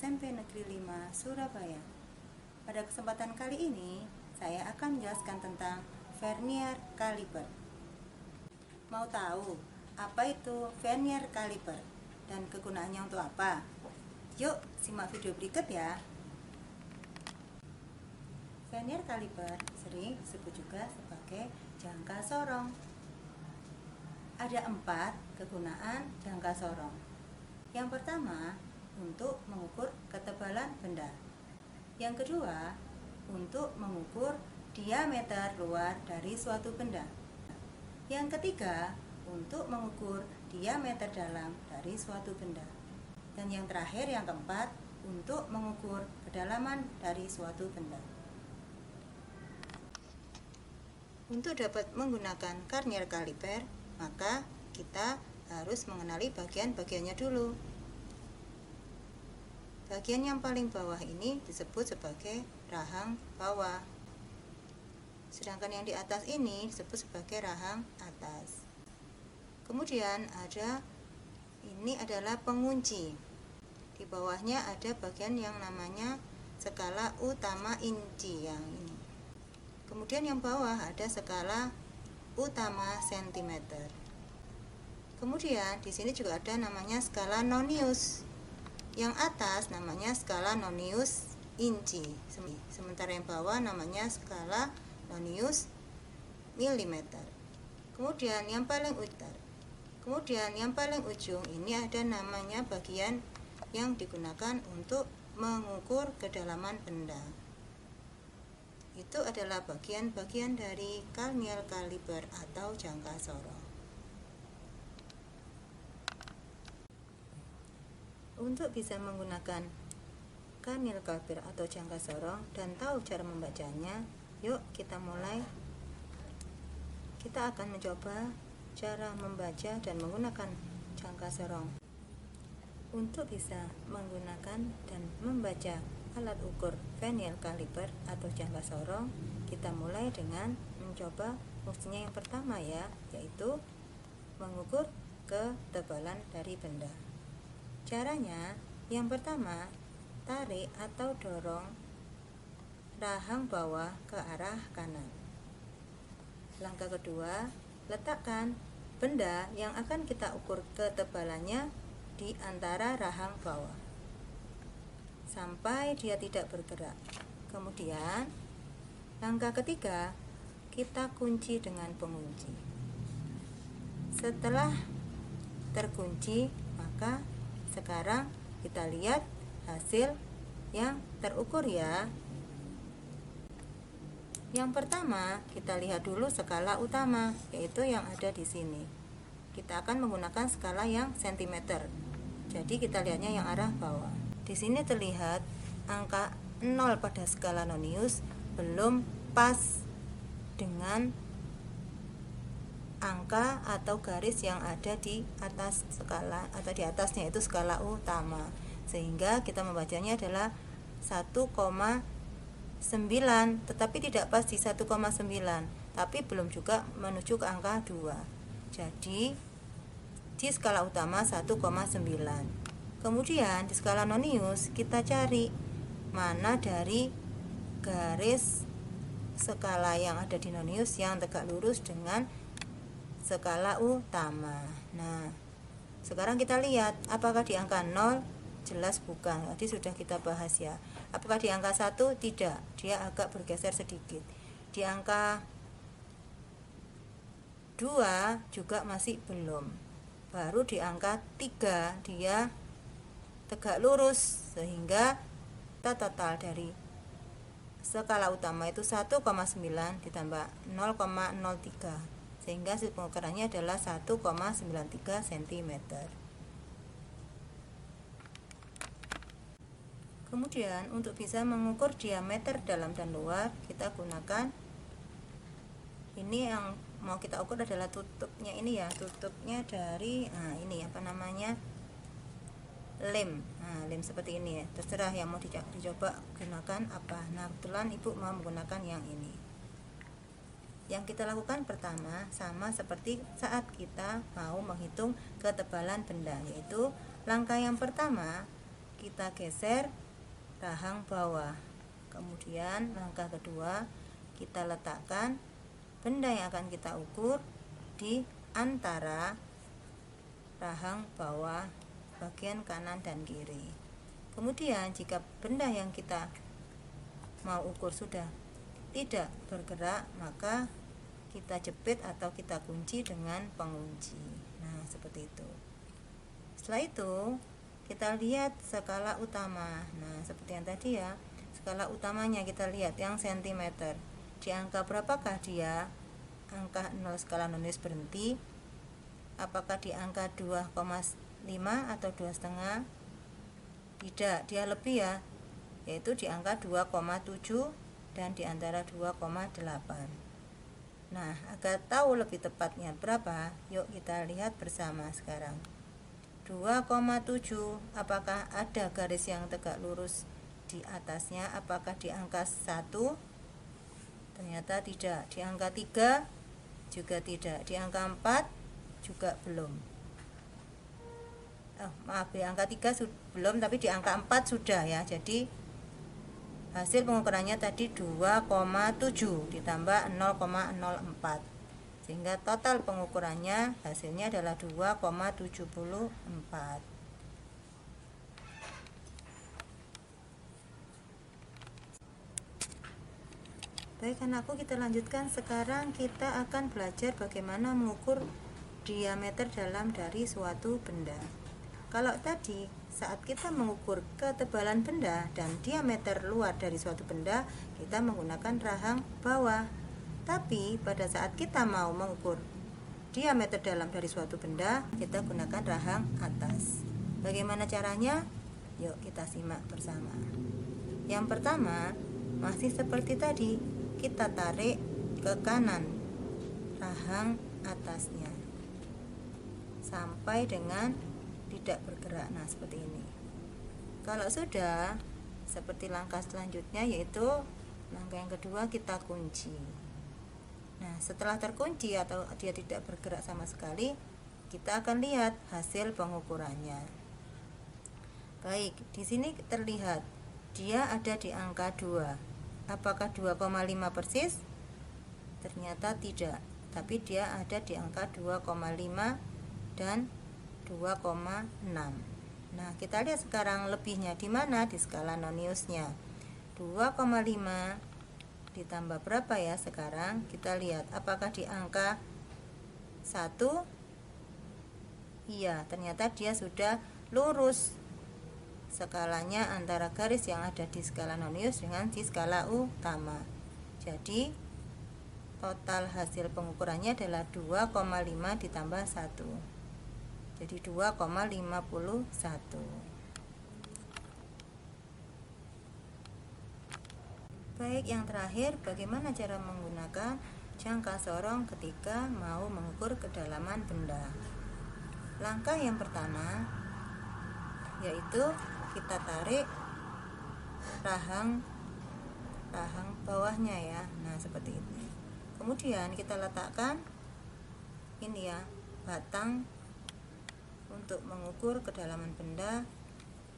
SMP Negeri 5 Surabaya. Pada kesempatan kali ini, saya akan menjelaskan tentang vernier caliper. Mau tahu apa itu vernier caliper dan kegunaannya untuk apa? Yuk, simak video berikut ya. Vernier caliper sering disebut juga sebagai jangka sorong. Ada 4 kegunaan jangka sorong. Yang pertama, untuk mengukur ketebalan benda. Yang kedua, untuk mengukur diameter luar dari suatu benda. Yang ketiga, untuk mengukur diameter dalam dari suatu benda. Dan yang terakhir, yang keempat, untuk mengukur kedalaman dari suatu benda. Untuk dapat menggunakan vernier caliper, maka kita harus mengenali bagian-bagiannya dulu. Bagian yang paling bawah ini disebut sebagai rahang bawah. Sedangkan yang di atas ini disebut sebagai rahang atas. Kemudian ini adalah pengunci. Di bawahnya ada bagian yang namanya skala utama inci yang ini. Kemudian yang bawah ada skala utama sentimeter. Kemudian di sini juga ada namanya skala nonius. Yang atas namanya skala nonius inci. Sementara yang bawah namanya skala nonius milimeter. Kemudian yang paling ujung ini ada namanya bagian yang digunakan untuk mengukur kedalaman benda. Itu adalah bagian-bagian dari vernier caliper atau jangka sorong. Untuk bisa menggunakan vernier caliper atau jangka sorong dan tahu cara membacanya, yuk kita mulai. Kita akan mencoba cara membaca dan menggunakan jangka sorong. Untuk bisa menggunakan dan membaca alat ukur vernier caliper atau jangka sorong, kita mulai dengan mencoba fungsinya yang pertama ya, yaitu mengukur ketebalan dari benda. Caranya, yang pertama, tarik atau dorong rahang bawah ke arah kanan. Langkah kedua, letakkan benda yang akan kita ukur ketebalannya di antara rahang bawah sampai dia tidak bergerak. Kemudian, langkah ketiga, kita kunci dengan pengunci. Setelah terkunci, maka sekarang kita lihat hasil yang terukur ya. Yang pertama, kita lihat dulu skala utama, yaitu yang ada di sini. Kita akan menggunakan skala yang sentimeter. Jadi kita lihatnya yang arah bawah. Di sini terlihat angka 0 pada skala nonius belum pas dengan angka atau garis yang ada di atas skala atau di atasnya, itu skala utama, sehingga kita membacanya adalah 1,9, tetapi tidak pas di 1,9, tapi belum juga menuju ke angka 2. Jadi di skala utama 1,9. Kemudian di skala nonius kita cari mana dari garis skala yang ada di nonius yang tegak lurus dengan skala utama. Nah, sekarang kita lihat apakah di angka 0? Jelas bukan, tadi sudah kita bahas ya. Apakah di angka 1? Tidak, dia agak bergeser sedikit. Di angka 2 juga masih belum. Baru di angka 3 dia tegak lurus, sehingga total dari skala utama itu 1,9 ditambah 0,03, sehingga hasil pengukurannya adalah 1,93 cm. Kemudian untuk bisa mengukur diameter dalam dan luar, kita gunakan ini yang mau kita ukur adalah tutupnya ini ya, tutupnya dari lem. Lem seperti ini ya, terserah yang mau dicoba gunakan apa. Nah, kebetulan ibu mau menggunakan yang ini. Yang kita lakukan pertama sama seperti saat kita mau menghitung ketebalan benda, yaitu langkah yang pertama kita geser rahang bawah. Kemudian langkah kedua, kita letakkan benda yang akan kita ukur di antara rahang bawah bagian kanan dan kiri. Kemudian jika benda yang kita mau ukur sudah tidak bergerak, maka kita jepit atau kita kunci dengan pengunci. Nah, seperti itu. Setelah itu kita lihat skala utama. Nah, seperti yang tadi ya, skala utamanya kita lihat yang sentimeter. Di angka berapakah dia? Angka 0 skala nonis berhenti. Apakah di angka 2,5 atau 2,5? Tidak, dia lebih ya, yaitu di angka 2,7 dan di antara 2,8. Nah, agar tahu lebih tepatnya berapa, yuk kita lihat bersama sekarang. 2,7, apakah ada garis yang tegak lurus di atasnya? Apakah di angka 1? Ternyata tidak. Di angka 3 juga tidak. Di angka 4 juga belum. Di angka 3 belum, tapi di angka 4 sudah ya. Jadi hasil pengukurannya tadi 2,7 ditambah 0,04, sehingga total pengukurannya hasilnya adalah 2,74. Baik anakku, kita lanjutkan. Sekarang kita akan belajar bagaimana mengukur diameter dalam dari suatu benda. Kalau tadi saat kita mengukur ketebalan benda dan diameter luar dari suatu benda, kita menggunakan rahang bawah. Tapi pada saat kita mau mengukur diameter dalam dari suatu benda, kita gunakan rahang atas. Bagaimana caranya? Yuk kita simak bersama. Yang pertama, masih seperti tadi, kita tarik ke kanan rahang atasnya sampai dengan tidak bergerak. Nah, seperti ini. Kalau sudah, seperti langkah selanjutnya, yaitu langkah yang kedua, kita kunci. Nah, setelah terkunci atau dia tidak bergerak sama sekali, kita akan lihat hasil pengukurannya. Baik, di sini terlihat dia ada di angka 2. Apakah 2,5 persis? Ternyata tidak, tapi dia ada di angka 2,5 dan 2,6. Nah, kita lihat sekarang lebihnya di mana? Di skala noniusnya. 2,5 ditambah berapa ya sekarang? Kita lihat apakah di angka 1? Iya, ternyata dia sudah lurus skalanya antara garis yang ada di skala nonius dengan di skala utama. Jadi total hasil pengukurannya adalah 2,5 ditambah 1. Jadi 2,51. Baik, yang terakhir, bagaimana cara menggunakan jangka sorong ketika mau mengukur kedalaman benda? Langkah yang pertama yaitu kita tarik rahang bawahnya ya. Nah, seperti ini. Kemudian kita letakkan ini ya, batang untuk mengukur kedalaman benda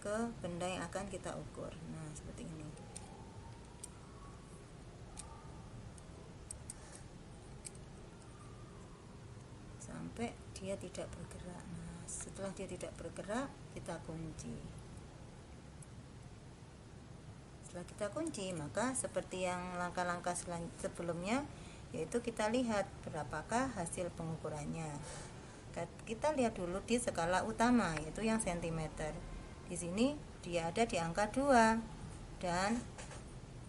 ke benda yang akan kita ukur. Nah, seperti ini. Sampai dia tidak bergerak. Nah, setelah dia tidak bergerak, kita kunci. Setelah kita kunci, maka seperti yang langkah-langkah sebelumnya, yaitu kita lihat berapakah hasil pengukurannya. Kita lihat dulu di skala utama, yaitu yang sentimeter. Di sini dia ada di angka 2 dan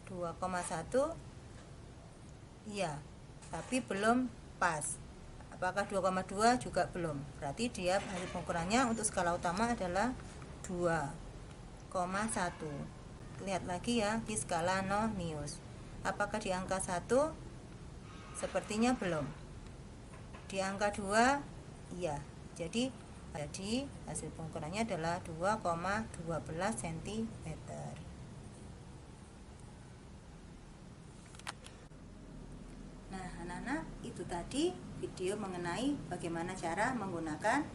2,1. Iya, tapi belum pas. Apakah 2,2? Juga belum. Berarti dia hasil pengukurannya untuk skala utama adalah 2,1. Lihat lagi ya di skala nonius. Apakah di angka 1? Sepertinya belum. Di angka 2? Iya. Jadi hasil pengukurannya adalah 2,12 cm. Nah, anak-anak, itu tadi video mengenai bagaimana cara menggunakan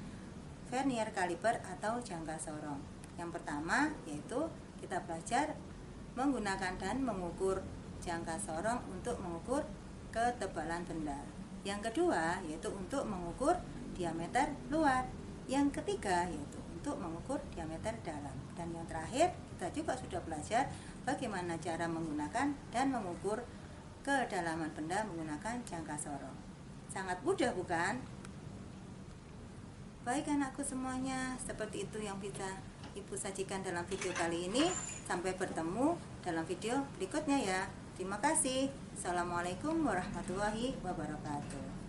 vernier kaliper atau jangka sorong. Yang pertama yaitu kita belajar menggunakan dan mengukur jangka sorong untuk mengukur ketebalan benda. Yang kedua yaitu untuk mengukur diameter luar. Yang ketiga yaitu untuk mengukur diameter dalam. Dan yang terakhir kita juga sudah belajar bagaimana cara menggunakan dan mengukur kedalaman benda menggunakan jangka sorong. Sangat mudah bukan? Baik anakku semuanya, seperti itu yang bisa Ibu sajikan dalam video kali ini. Sampai bertemu dalam video berikutnya ya. Terima kasih. Assalamualaikum warahmatullahi wabarakatuh.